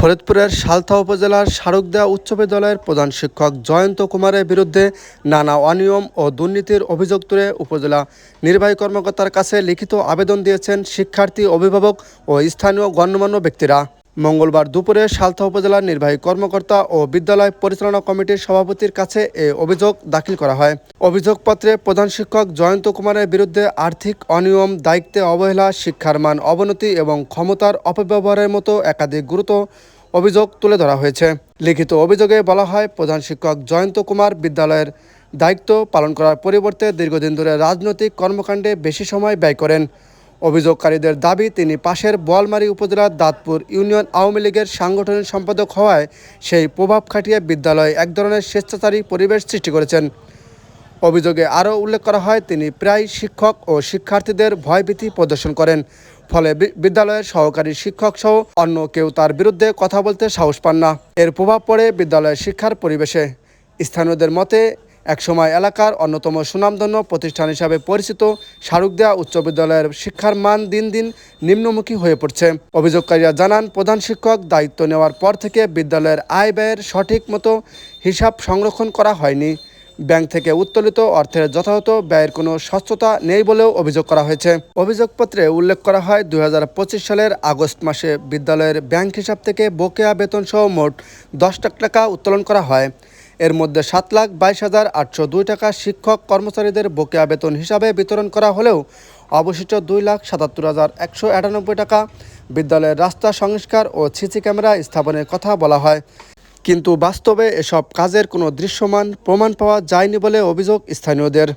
ফরিদপুরের সালথা উপজেলার শারুকদা উচ্চ বিদ্যালয়ের প্রধান শিক্ষক জয়ন্ত কুমারের বিরুদ্ধে নানা অনিয়ম ও দুর্নীতির অভিযোগ তুলে উপজেলা নির্বাহী কর্মকর্তার কাছে লিখিত আবেদন দিয়েছেন শিক্ষার্থী, অভিভাবক ও স্থানীয় গণ্যমান্য ব্যক্তিরা। মঙ্গলবার দুপুরে সালথা উপজেলার নির্বাহী কর্মকর্তা ও বিদ্যালয় পরিচালনা কমিটির সভাপতির কাছে এ অভিযোগ দাখিল করা হয়। অভিযোগপত্রে প্রধান শিক্ষক জয়ন্ত কুমারের বিরুদ্ধে আর্থিক অনিয়ম, দায়িত্বে অবহেলা, শিক্ষার মান অবনতি এবং ক্ষমতার অপব্যবহারের মতো একাধিক গুরুতর অভিযোগ তুলে ধরা হয়েছে। লিখিত অভিযোগে বলা হয়, প্রধান শিক্ষক জয়ন্ত কুমার বিদ্যালয়ের দায়িত্ব পালন করার পরিবর্তে দীর্ঘদিন ধরে রাজনৈতিক কর্মকাণ্ডে বেশি সময় ব্যয় করেন। অভিযোগকারীদের দাবি, তিনি পাশের বোয়ালমারী উপজেলার দাঁতপুর ইউনিয়ন আওয়ামী লীগের সাংগঠনিক সম্পাদক হওয়ায় সেই প্রভাব খাটিয়ে বিদ্যালয়ে এক ধরনের স্বেচ্ছাচারী পরিবেশ সৃষ্টি করেছেন। অভিযোগে আরও উল্লেখ করা হয়, তিনি প্রায় শিক্ষক ও শিক্ষার্থীদের ভয়ভীতি প্রদর্শন করেন, ফলে বিদ্যালয়ের সহকারী শিক্ষক সহ অন্য কেউ তার বিরুদ্ধে কথা বলতে সাহস পান না। এর প্রভাব পড়ে বিদ্যালয়ের শিক্ষার পরিবেশে। স্থানীয়দের মতে, একসময় এলাকার অন্যতম সুনামধন্য প্রতিষ্ঠান হিসাবে পরিচিত শারুকদা উচ্চ বিদ্যালয়ের শিক্ষার মান দিন দিন নিম্নমুখী হয়ে পড়ছে। অভিযোগকারীরা জানান, প্রধান শিক্ষক দায়িত্ব নেওয়ার পর থেকে বিদ্যালয়ের আয় ব্যয়ের সঠিক মতো হিসাব সংরক্ষণ করা হয়নি। ব্যাংক থেকে উত্তোলিত অর্থের যথাযথ ব্যয়ের কোনো স্বচ্ছতা নেই বলেও অভিযোগ করা হয়েছে। অভিযোগপত্রে উল্লেখ করা হয়, 2025 সালের আগস্ট মাসে বিদ্যালয়ের ব্যাংক হিসাব থেকে বকেয়া বেতন সহ মোট 10 লাখ টাকা উত্তোলন করা হয়। এর মধ্যে 7,22,802 টাকা শিক্ষক কর্মচারীদের বকেয়া বেতন হিসাবে বিতরণ করা হলেও অবশিষ্ট 2,77,198 টাকা বিদ্যালয়ের রাস্তা সংস্কার ও সিসি ক্যামেরা স্থাপনের কথা বলা হয়। কিন্তু বাস্তবে এসব কাজের কোনো দৃশ্যমান প্রমাণ পাওয়া যায়নি বলে অভিযোগ স্থানীয়দের।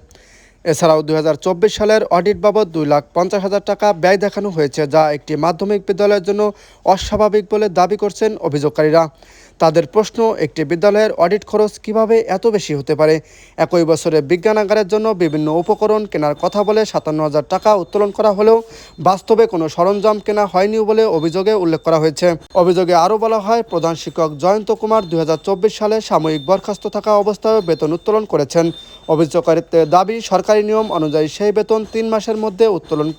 এছাড়াও 2024 সালের অডিট বাবদ 2,50,000 টাকা ব্যয় দেখানো হয়েছে, যা একটি মাধ্যমিক বিদ্যালয়ের জন্য অস্বাভাবিক বলে দাবি করছেন অভিযোগকারীরা। তাদের প্রশ্ন, একটি বিদ্যালয়ের অডিট খরচ কিভাবে এত বেশি হতে পারে? একই বছরে বিজ্ঞানাগারের জন্য বিভিন্ন উপকরণ কেনার কথা বলে 57,000 টাকা উত্তোলন করা হলেও বাস্তবে কোনো সরঞ্জাম কেনা হয়নি বলে অভিযোগে উল্লেখ করা হয়েছে। অভিযোগে আরও বলা হয়, প্রধান শিক্ষক জয়ন্ত কুমার 2024 সালে সাময়িক বরখাস্ত থাকা অবস্থায় বেতন উত্তোলন করেছেন। অভিযোগকারীদের দাবি, সরকারি নিয়ম অনুযায়ী সেই বেতন 3 মাসের মধ্যে উত্তোলন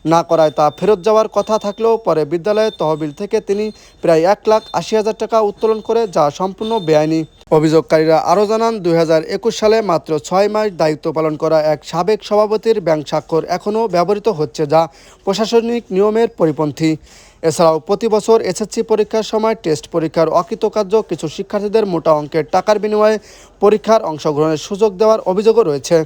না করায় তা ফেরত যাওয়ার কথা থাকলেও পরে বিদ্যালয়ের তহবিল থেকে তিনি প্রায় 1,80,000 টাকা উত্তোলন করে, যা সম্পূর্ণ বেআইনি। অভিযোগকারীরা আরও জানান, 2021 সালে মাত্র 6 মাস দায়িত্ব পালন করা এক সাবেক সভাপতির ব্যাংক স্বাক্ষর এখনও ব্যবহৃত হচ্ছে, যা প্রশাসনিক নিয়মের পরিপন্থী। এছাড়াও প্রতি বছর এসএসসি পরীক্ষার সময় টেস্ট পরীক্ষার অকৃতকার্য কিছু শিক্ষার্থীদের মোটা অঙ্কের টাকার বিনিময়ে পরীক্ষার অংশগ্রহণের সুযোগ দেওয়ার অভিযোগও রয়েছে।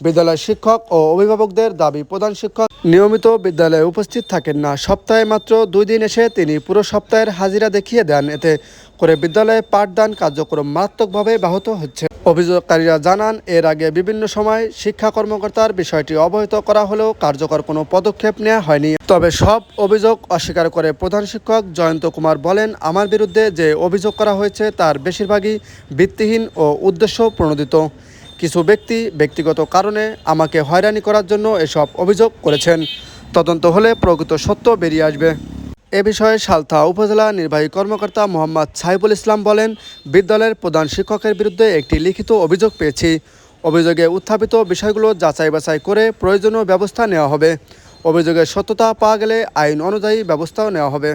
বিদ্যালয়ের শিক্ষক ও অভিভাবকদের দাবি, প্রধান শিক্ষক নিয়মিত বিদ্যালয়ে উপস্থিত থাকেন না। সপ্তাহে মাত্র 2 দিন এসে তিনি পুরো সপ্তাহের হাজিরা দেখিয়ে দেন। এতে করে বিদ্যালয়ে পাঠদান কার্যক্রম মারাত্মকভাবে ব্যাহত হচ্ছে। অভিযোগকারীরা জানান, এর আগে বিভিন্ন সময় শিক্ষা কর্মকর্তার বিষয়টি অবহিত করা হলেও কার্যকর কোনো পদক্ষেপ নেওয়া হয়নি। তবে সব অভিযোগ অস্বীকার করে প্রধান শিক্ষক জয়ন্ত কুমার বলেন, আমার বিরুদ্ধে যে অভিযোগ করা হয়েছে তার বেশিরভাগই ভিত্তিহীন ও উদ্দেশ্য প্রণোদিত। কিছু ব্যক্তি ব্যক্তিগত কারণে আমাকে হয়রানি করার জন্য এসব অভিযোগ করেছেন। তদন্ত হলে প্রকৃত সত্য বেরিয়ে আসবে। এ বিষয়ে সালথা উপজেলা নির্বাহী কর্মকর্তা মোহাম্মদ সাইফুল ইসলাম বলেন, বিদ্যালয়ের প্রধান শিক্ষকের বিরুদ্ধে একটি লিখিত অভিযোগ পেয়েছি। অভিযোগে উত্থাপিত বিষয়গুলো যাচাই বাছাই করে প্রয়োজনীয় ব্যবস্থা নেওয়া হবে। অভিযোগের সত্যতা পাওয়া গেলে আইন অনুযায়ী ব্যবস্থাও নেওয়া হবে।